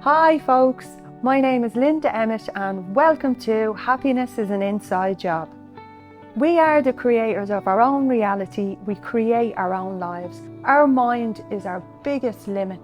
Hi folks, my name is Linda Emmett and welcome to Happiness is an Inside Job. We are the creators of our own reality, we create our own lives. Our mind is our biggest limit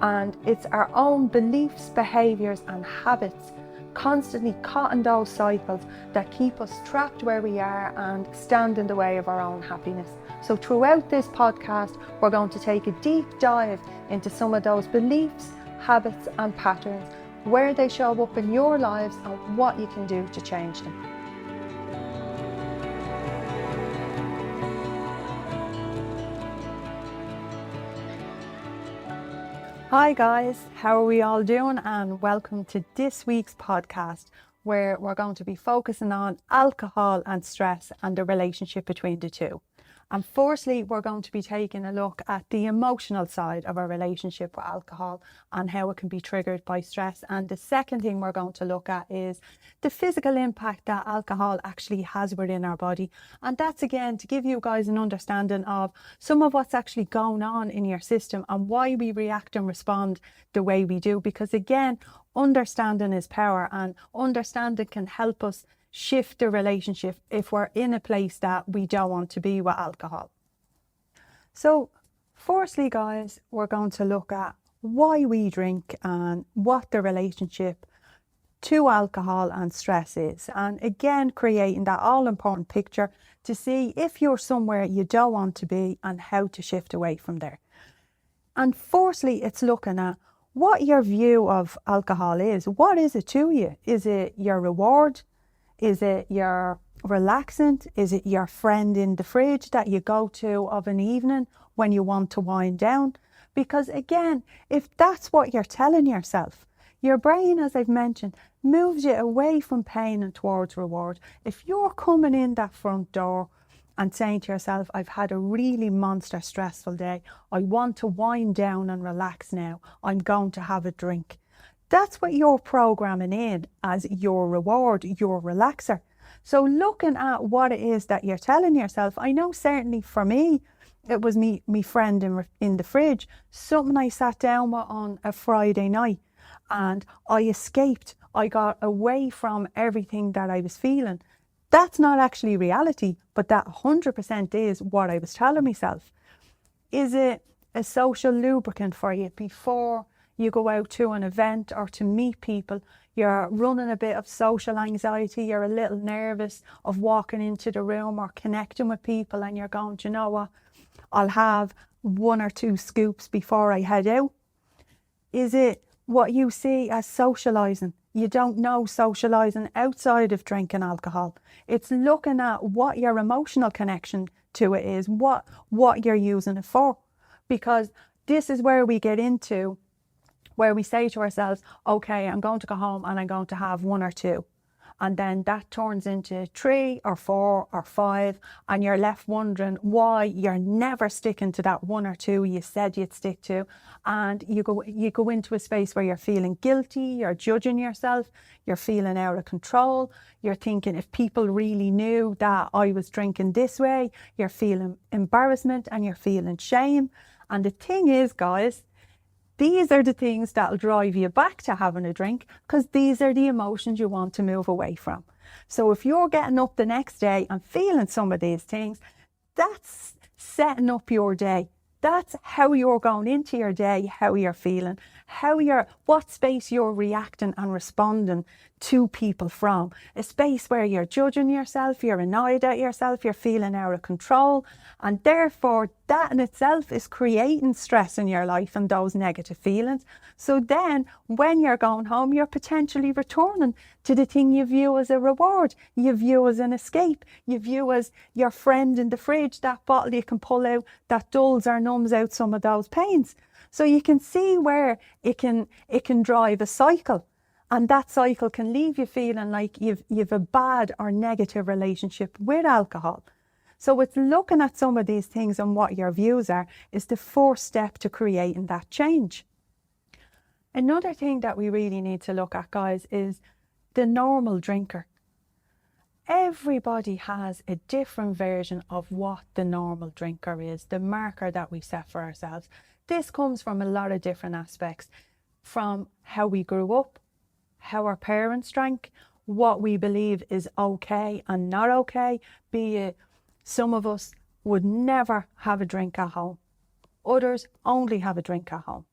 and it's our own beliefs, behaviours and habits constantly caught in those cycles that keep us trapped where we are and stand in the way of our own happiness. So throughout this podcast, we're going to take a deep dive into some of those beliefs, habits and patterns, where they show up in your lives and what you can do to change them. Hi guys, how are we all doing? And welcome to this week's podcast where we're going to be focusing on alcohol and stress and the relationship between the two. And firstly, we're going to be taking a look at the emotional side of our relationship with alcohol and how it can be triggered by stress. And the second thing we're going to look at is the physical impact that alcohol actually has within our body. And that's again to give you guys an understanding of some of what's actually going on in your system and why we react and respond the way we do. Because again, understanding is power and understanding can help us shift the relationship if we're in a place that we don't want to be with alcohol. So firstly guys, we're going to look at why we drink and what the relationship to alcohol and stress is, and again creating that all important picture to see if you're somewhere you don't want to be and how to shift away from there. And firstly, it's looking at what your view of alcohol is. What is it to you? Is it your reward? Is it your relaxant? Is it your friend in the fridge that you go to of an evening when you want to wind down? Because again, if that's what you're telling yourself, your brain, as I've mentioned, moves you away from pain and towards reward. If you're coming in that front door and saying to yourself, I've had a really monster stressful day, I want to wind down and relax now, I'm going to have a drink. That's what you're programming in as your reward, your relaxer. So looking at what it is that you're telling yourself, I know certainly for me, it was me friend in the fridge, something I sat down with on a Friday night and I escaped. I got away from everything that I was feeling. That's not actually reality, but that 100% is what I was telling myself. Is it a social lubricant for you before you go out to an event or to meet people? You're running a bit of social anxiety, you're a little nervous of walking into the room or connecting with people and you're going, do you know what, I'll have 1 or 2 scoops before I head out. Is it what you see as socialising? You don't know socialising outside of drinking alcohol. It's looking at what your emotional connection to it is, what you're using it for. Because this is where we get into where we say to ourselves, okay, I'm going to go home and I'm going to have 1 or 2. And then that turns into 3 or 4 or 5 and you're left wondering why you're never sticking to that 1 or 2 you said you'd stick to. And you go into a space where you're feeling guilty, you're judging yourself, you're feeling out of control, you're thinking if people really knew that I was drinking this way, you're feeling embarrassment and you're feeling shame. And the thing is, guys, these are the things that'll drive you back to having a drink because these are the emotions you want to move away from. So if you're getting up the next day and feeling some of these things, that's setting up your day. That's how you're going into your day, how you're feeling, what space you're reacting and responding to people from. A space where you're judging yourself, you're annoyed at yourself, you're feeling out of control. And therefore, that in itself is creating stress in your life and those negative feelings. So then when you're going home, you're potentially returning to the thing you view as a reward, you view as an escape, you view as your friend in the fridge, that bottle you can pull out that dulls or numbs out some of those pains. So you can see where it can drive a cycle. And that cycle can leave you feeling like you've a bad or negative relationship with alcohol. So it's looking at some of these things and what your views are is the first step to creating that change. Another thing that we really need to look at, guys, is the normal drinker. Everybody has a different version of what the normal drinker is, the marker that we set for ourselves. This comes from a lot of different aspects, from how we grew up, how our parents drank, what we believe is okay and not okay. Be it some of us would never have a drink at home. Others only have a drink at home.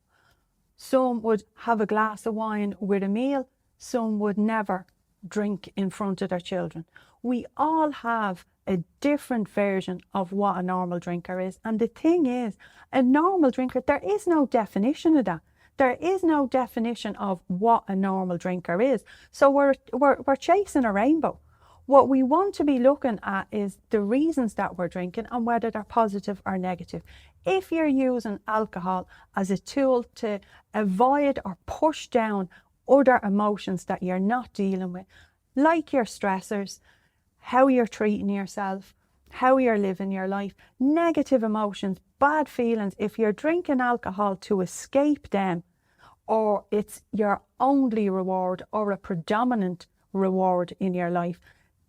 Some would have a glass of wine with a meal. Some would never drink in front of their children. We all have a different version of what a normal drinker is. And the thing is, a normal drinker, there is no definition of that. There is no definition of what a normal drinker is. So we're chasing a rainbow. What we want to be looking at is the reasons that we're drinking and whether they're positive or negative. If you're using alcohol as a tool to avoid or push down other emotions that you're not dealing with, like your stressors, how you're treating yourself, how you're living your life, negative emotions, bad feelings, if you're drinking alcohol to escape them, or it's your only reward or a predominant reward in your life,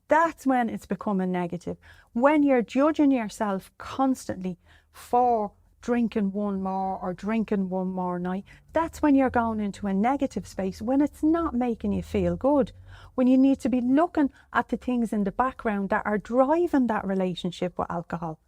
that's when it's becoming negative. When you're judging yourself constantly for drinking one more or drinking one more night, that's when you're going into a negative space, when it's not making you feel good, when you need to be looking at the things in the background that are driving that relationship with alcohol,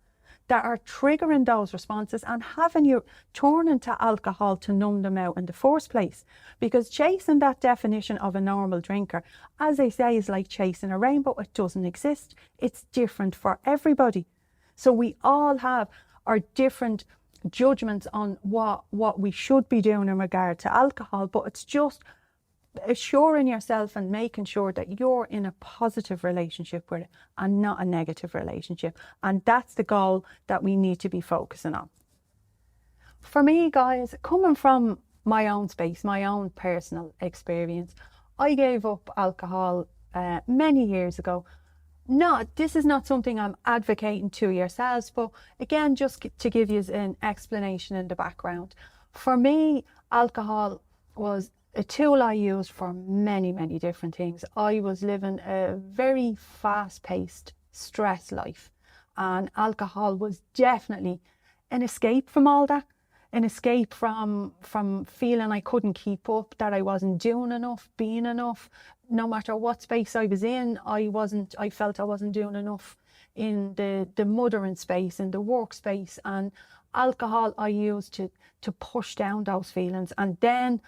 that are triggering those responses and having you turning to alcohol to numb them out in the first place. Because chasing that definition of a normal drinker, as I say, is like chasing a rainbow. It doesn't exist. It's different for everybody. So we all have our different judgments on what we should be doing in regard to alcohol, but it's just assuring yourself and making sure that you're in a positive relationship with it and not a negative relationship. And that's the goal that we need to be focusing on. For me, guys, coming from my own space, my own personal experience, I gave up alcohol many years ago. This is not something I'm advocating to yourselves, but again, just to give you an explanation in the background. For me, alcohol was a tool I used for many, many different things. I was living a very fast-paced, stress life, and alcohol was definitely an escape from all that, an escape from feeling I couldn't keep up, that I wasn't doing enough, being enough. No matter what space I was in, I felt I wasn't doing enough in the mothering space, in the workspace, and alcohol I used to push down those feelings. And then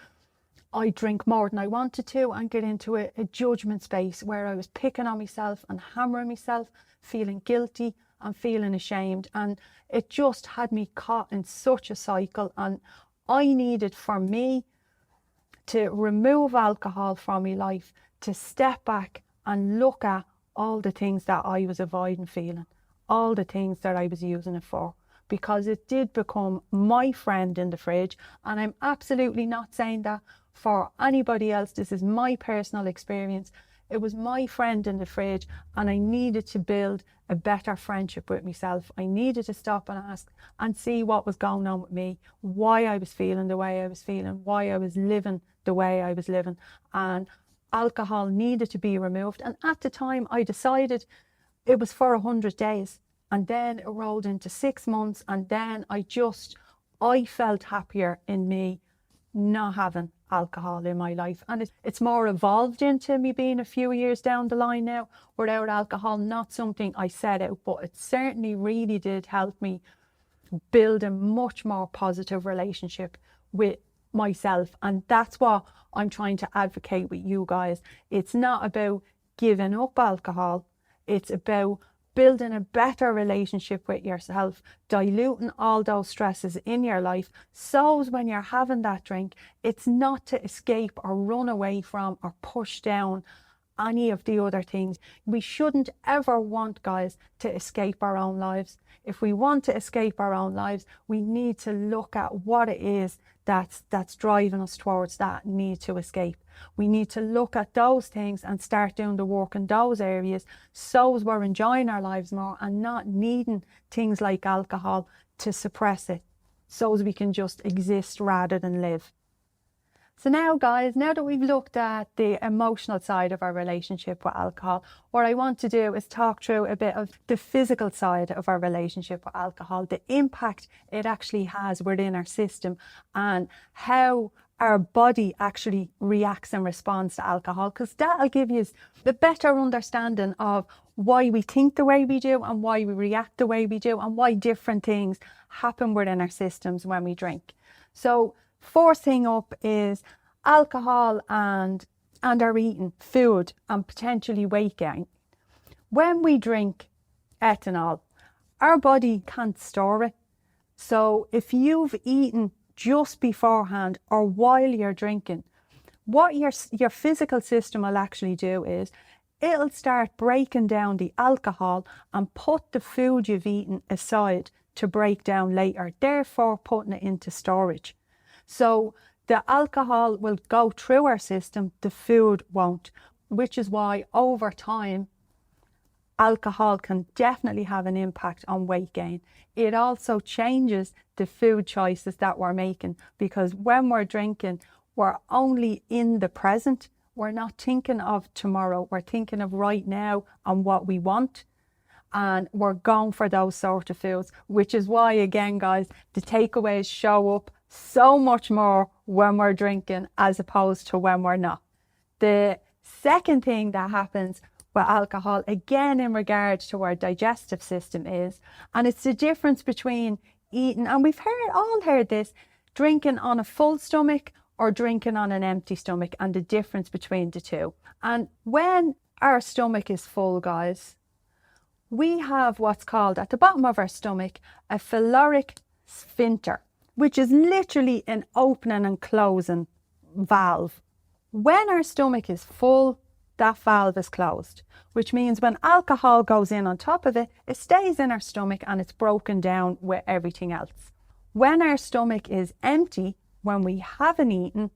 I drink more than I wanted to and get into a judgment space where I was picking on myself and hammering myself, feeling guilty and feeling ashamed. And it just had me caught in such a cycle. And I needed, for me, to remove alcohol from my life, to step back and look at all the things that I was avoiding feeling, all the things that I was using it for, because it did become my friend in the fridge. And I'm absolutely not saying that for anybody else. This is my personal experience. It was my friend in the fridge, and I needed to build a better friendship with myself. I needed to stop and ask and see what was going on with me, why I was feeling the way I was feeling, why I was living the way I was living. And alcohol needed to be removed. And at the time I decided it was for 100 days. And then it rolled into 6 months. And then I felt happier in me not having alcohol in my life. And it's more evolved into me being a few years down the line now without alcohol. Not something I set out, but it certainly really did help me build a much more positive relationship with myself. And that's what I'm trying to advocate with you guys. It's not about giving up alcohol. It's about building a better relationship with yourself, diluting all those stresses in your life, so when you're having that drink, it's not to escape or run away from or push down any of the other things. We shouldn't ever want, guys, to escape our own lives. If we want to escape our own lives, we need to look at what it is that's driving us towards that need to escape. We need to look at those things and start doing the work in those areas, so as we're enjoying our lives more and not needing things like alcohol to suppress it, so as we can just exist rather than live. So now, guys, now that we've looked at the emotional side of our relationship with alcohol, what I want to do is talk through a bit of the physical side of our relationship with alcohol, the impact it actually has within our system, and how our body actually reacts and responds to alcohol, because that'll give you the better understanding of why we think the way we do and why we react the way we do and why different things happen within our systems when we drink. So first thing up is alcohol and our eating, food, and potentially weight gain. When we drink ethanol, our body can't store it. So if you've eaten just beforehand or while you're drinking, what your physical system will actually do is it'll start breaking down the alcohol and put the food you've eaten aside to break down later, therefore putting it into storage. So the alcohol will go through our system, the food won't, which is why over time alcohol can definitely have an impact on weight gain. It also changes the food choices that we're making, because when we're drinking, we're only in the present. We're not thinking of tomorrow. We're thinking of right now and what we want. And we're going for those sort of foods, which is why, again, guys, the takeaways show up so much more when we're drinking as opposed to when we're not. The second thing that happens with alcohol, again in regards to our digestive system, is, and it's the difference between eating, and we've all heard this, drinking on a full stomach or drinking on an empty stomach, and the difference between the two. And when our stomach is full, guys, we have what's called at the bottom of our stomach a pyloric sphincter, which is literally an opening and closing valve. When our stomach is full, that valve is closed, which means when alcohol goes in on top of it, it stays in our stomach and it's broken down with everything else. When our stomach is empty, when we haven't eaten,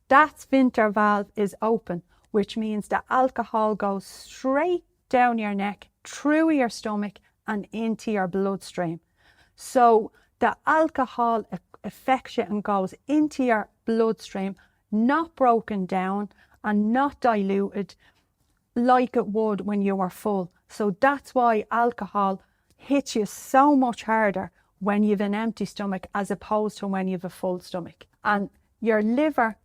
that sphincter valve is open, which means the alcohol goes straight down your neck, through your stomach and into your bloodstream. So the alcohol affects you and goes into your bloodstream, not broken down and not diluted like it would when you are full. So that's why alcohol hits you so much harder when you've an empty stomach as opposed to when you've a full stomach. And your liver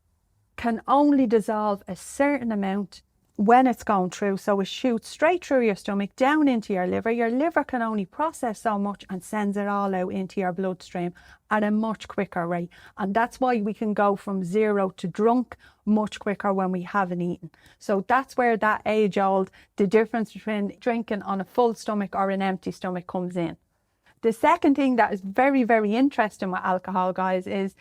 can only dissolve a certain amount when it's going through. So it shoots straight through your stomach down into your liver. Your liver can only process so much and sends it all out into your bloodstream at a much quicker rate. And that's why we can go from zero to drunk much quicker when we haven't eaten. So that's where that age-old, the difference between drinking on a full stomach or an empty stomach comes in. The second thing that is very, very interesting with alcohol, guys, is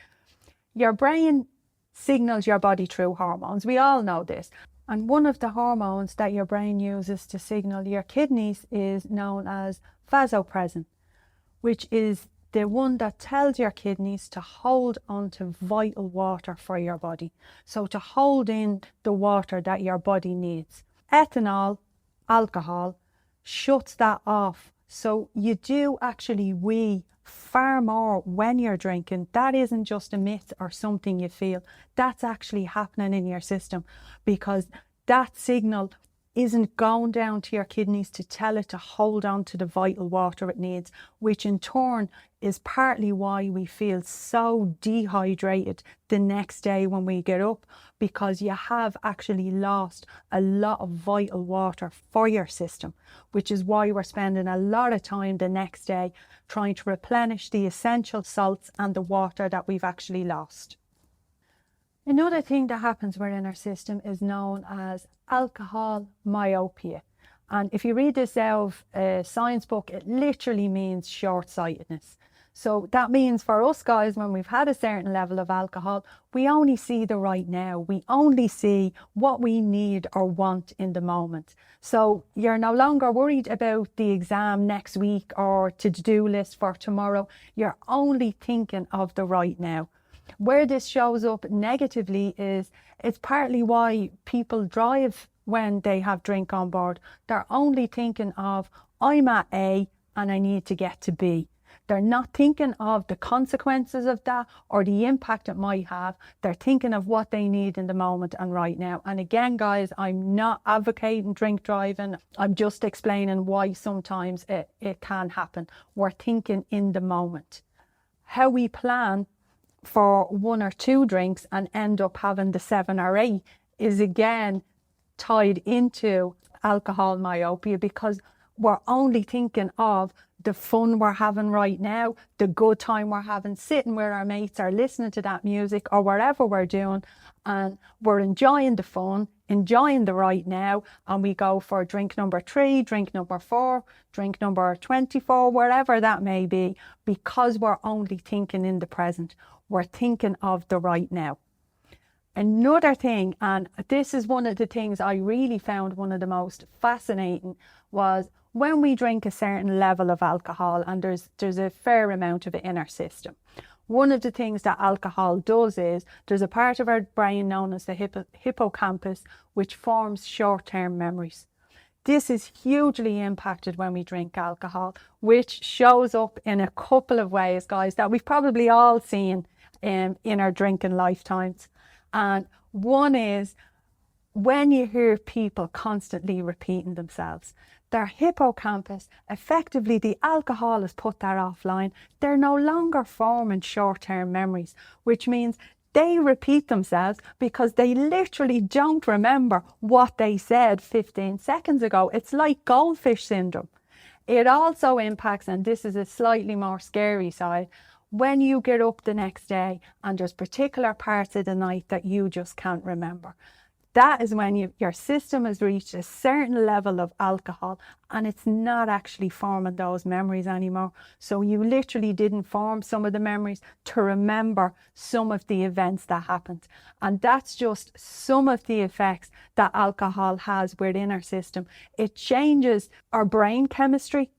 your brain signals your body through hormones. We all know this. And one of the hormones that your brain uses to signal your kidneys is known as vasopressin, which is the one that tells your kidneys to hold on to vital water for your body. So to hold in the water that your body needs. Ethanol, alcohol, shuts that off. So you do actually wee far more when you're drinking. That isn't just a myth or something you feel. That's actually happening in your system, because that signal isn't going down to your kidneys to tell it to hold on to the vital water it needs, which in turn is partly why we feel so dehydrated the next day when we get up, because you have actually lost a lot of vital water for your system, which is why we're spending a lot of time the next day trying to replenish the essential salts and the water that we've actually lost. Another thing that happens within our system is known as alcohol myopia. And if you read this out of a science book, it literally means short-sightedness. So that means for us guys, when we've had a certain level of alcohol, we only see the right now. We only see what we need or want in the moment. So you're no longer worried about the exam next week or to-do list for tomorrow. You're only thinking of the right now. Where this shows up negatively is it's partly why people drive when they have drink on board. They're only thinking of, I'm at A and I need to get to B. They're not thinking of the consequences of that or the impact it might have. They're thinking of what they need in the moment and right now. And again, guys, I'm not advocating drink driving. I'm just explaining why sometimes it can happen. We're thinking in the moment. How we plan for 1 or 2 drinks and end up having the 7 or 8 is again tied into alcohol myopia, because we're only thinking of the fun we're having right now, the good time we're having sitting with our mates or listening to that music or whatever we're doing, and we're enjoying the fun, enjoying the right now, and we go for drink number 3, drink number 4, drink number 24, wherever that may be, because we're only thinking in the present. We're thinking of the right now. Another thing, and this is one of the things I really found one of the most fascinating, was when we drink a certain level of alcohol, and there's a fair amount of it in our system. One of the things that alcohol does is there's a part of our brain known as the hippocampus, which forms short-term memories. This is hugely impacted when we drink alcohol, which shows up in a couple of ways, guys, that we've probably all seen in our drinking lifetimes. And one is when you hear people constantly repeating themselves, their hippocampus, effectively the alcohol has put that offline. They're no longer forming short-term memories, which means they repeat themselves because they literally don't remember what they said 15 seconds ago. It's like goldfish syndrome. It also impacts, and this is a slightly more scary side, when you get up the next day and there's particular parts of the night that you just can't remember. That is when your system has reached a certain level of alcohol and it's not actually forming those memories anymore. So you literally didn't form some of the memories to remember some of the events that happened. And that's just some of the effects that alcohol has within our system. It changes our brain chemistry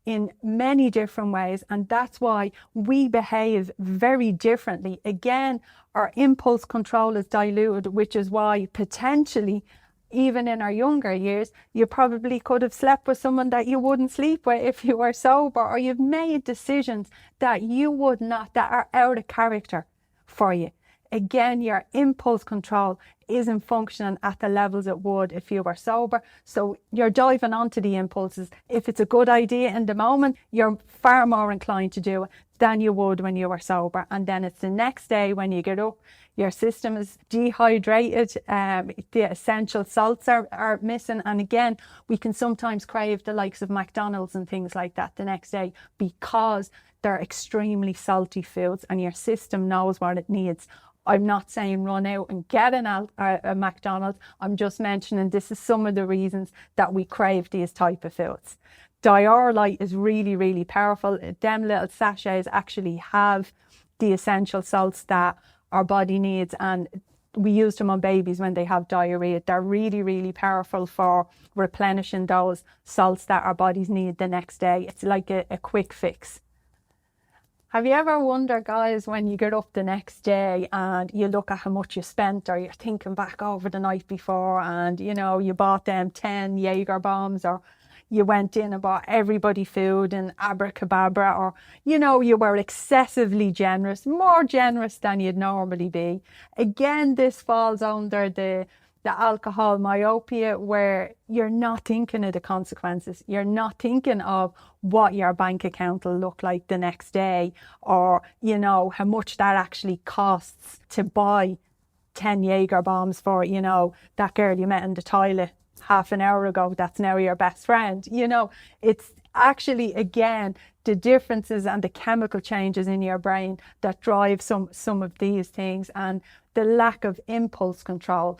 in many different ways, and that's why we behave very differently. Again, our impulse control is diluted, which is why potentially even in our younger years you probably could have slept with someone that you wouldn't sleep with if you were sober, or you've made decisions that you would not, that are out of character for you. Again, your impulse control isn't functioning at the levels it would if you were sober. So you're diving onto the impulses. If it's a good idea in the moment, you're far more inclined to do it than you would when you were sober. And then it's the next day when you get up, your system is dehydrated, the essential salts are missing. And again, we can sometimes crave the likes of McDonald's and things like that the next day because they're extremely salty foods and your system knows what it needs. I'm not saying run out and get a McDonald's. I'm just mentioning this is some of the reasons that we crave these type of foods. Diarrhea is really, really powerful. Them little sachets actually have the essential salts that our body needs, and we use them on babies when they have diarrhea. They're really, really powerful for replenishing those salts that our bodies need the next day. It's like a quick fix. Have you ever wondered, guys, when you get up the next day and you look at how much you spent, or you're thinking back over the night before and, you know, you bought them 10 Jaeger bombs, or you went in and bought everybody food and abracadabra, or, you know, you were excessively generous, more generous than you'd normally be. Again, this falls under the alcohol myopia, where you're not thinking of the consequences. You're not thinking of what your bank account will look like the next day, or, you know, how much that actually costs to buy 10 Jaeger bombs for, you know, that girl you met in the toilet half an hour ago that's now your best friend. You know, it's actually, again, the differences and the chemical changes in your brain that drive some of these things, and the lack of impulse control.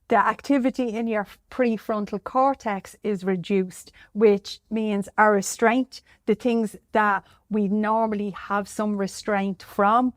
The activity in your prefrontal cortex is reduced, which means our restraint, the things that we normally have some restraint from,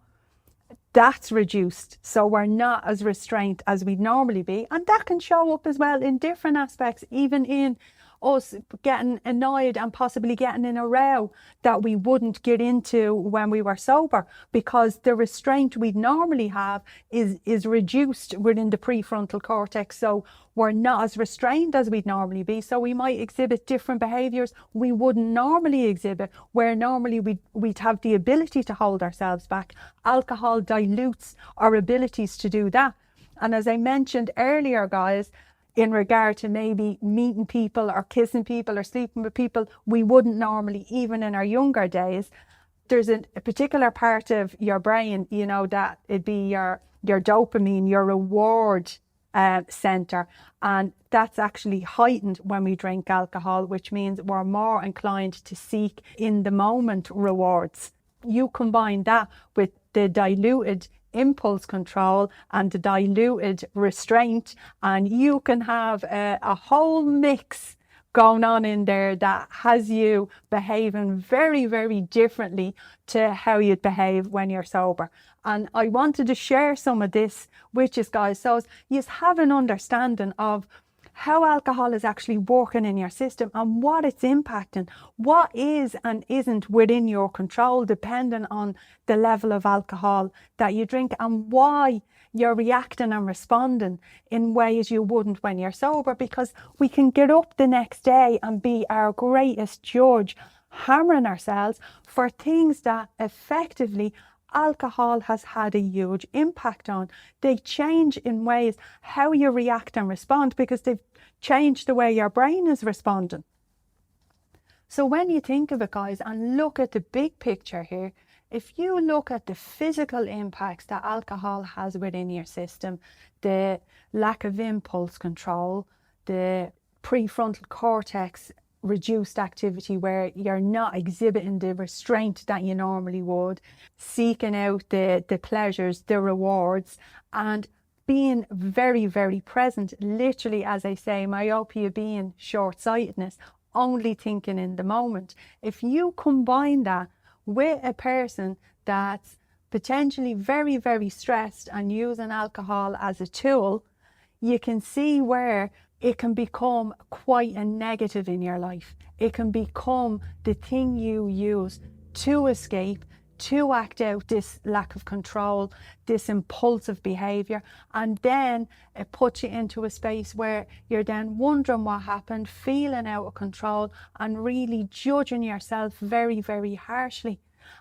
that's reduced. So we're not as restrained as we'd normally be. And that can show up as well in different aspects, even in us getting annoyed and possibly getting in a row that we wouldn't get into when we were sober, because the restraint we'd normally have is reduced within the prefrontal cortex. So we're not as restrained as we'd normally be. So we might exhibit different behaviours we wouldn't normally exhibit, where normally we'd have the ability to hold ourselves back. Alcohol dilutes our abilities to do that. And as I mentioned earlier, guys, in regard to maybe meeting people or kissing people or sleeping with people we wouldn't normally, even in our younger days, there's a particular part of your brain, you know, that it'd be your dopamine, your reward center, and that's actually heightened when we drink alcohol, which means we're more inclined to seek in the moment rewards. You combine that with the diluted impulse control and the diluted restraint, and you can have a whole mix going on in there that has you behaving very, very differently to how you'd behave when you're sober. And I wanted to share some of this with you guys, so you have an understanding of how alcohol is actually working in your system and what it's impacting, what is and isn't within your control, depending on the level of alcohol that you drink, and why you're reacting and responding in ways you wouldn't when you're sober. Because we can get up the next day and be our greatest judge, hammering ourselves for things that effectively alcohol has had a huge impact on. They change in ways how you react and respond because they've changed the way your brain is responding. So when you think of it, guys, and look at the big picture here, if you look at the physical impacts that alcohol has within your system, the lack of impulse control, the prefrontal cortex reduced activity where you're not exhibiting the restraint that you normally would, seeking out the pleasures, the rewards, and being very, very present, literally, as I say, myopia being short-sightedness, only thinking in the moment. If you combine that with a person that's potentially very, very stressed and using alcohol as a tool, you can see where it can become quite a negative in your life. It can become the thing you use to escape, to act out this lack of control, this impulsive behaviour, and then it puts you into a space where you're then wondering what happened, feeling out of control, and really judging yourself very, very harshly.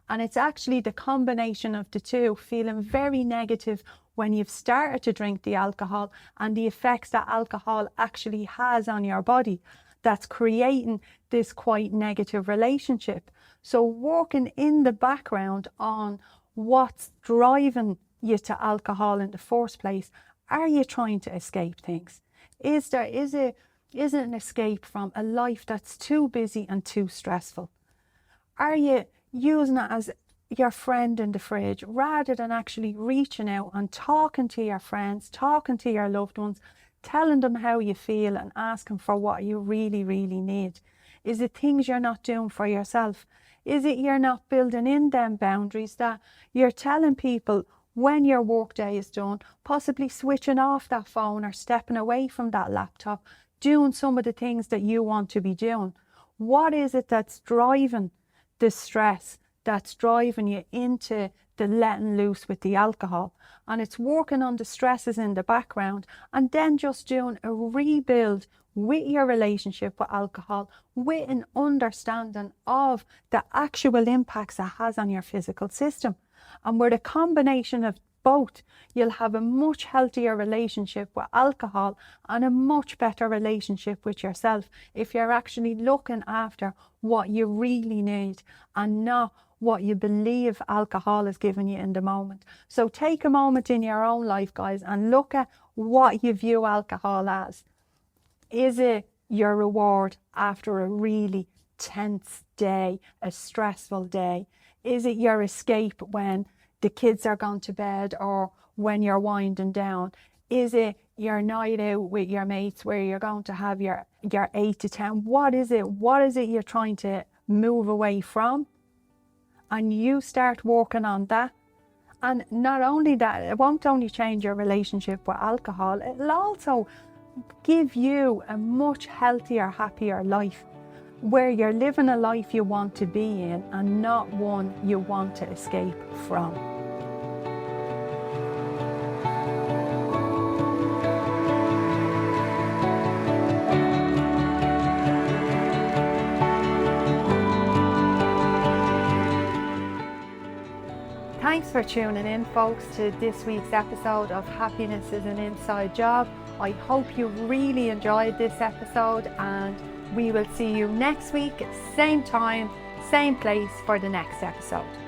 And it's actually the combination of the two, feeling very negative when you've started to drink the alcohol and the effects that alcohol actually has on your body, that's creating this quite negative relationship. So working in the background on what's driving you to alcohol in the first place. Are you trying to escape things? Is it an escape from a life that's too busy and too stressful? Are you using it as your friend in the fridge rather than actually reaching out and talking to your friends, talking to your loved ones, telling them how you feel and asking for what you really, really need? Is it things you're not doing for yourself? Is it you're not building in them boundaries that you're telling people when your work day is done, possibly switching off that phone or stepping away from that laptop, doing some of the things that you want to be doing? What is it that's driving the stress, that's driving you into the letting loose with the alcohol? And it's working on the stresses in the background and then just doing a rebuild with your relationship with alcohol, with an understanding of the actual impacts it has on your physical system. And with a combination of both, you'll have a much healthier relationship with alcohol and a much better relationship with yourself if you're actually looking after what you really need and not what you believe alcohol is giving you in the moment. So take a moment in your own life, guys, and look at what you view alcohol as. Is it your reward after a really tense day, a stressful day? Is it your escape when the kids are gone to bed or when you're winding down? Is it your night out with your mates where you're going to have your 8 to 10? What is it? What is it you're trying to move away from? And you start working on that. And not only that, it won't only change your relationship with alcohol, it'll also give you a much healthier, happier life where you're living a life you want to be in and not one you want to escape from. Thanks for tuning in, folks, to this week's episode of Happiness is an Inside Job. I hope you really enjoyed this episode, and we will see you next week, same time, same place for the next episode.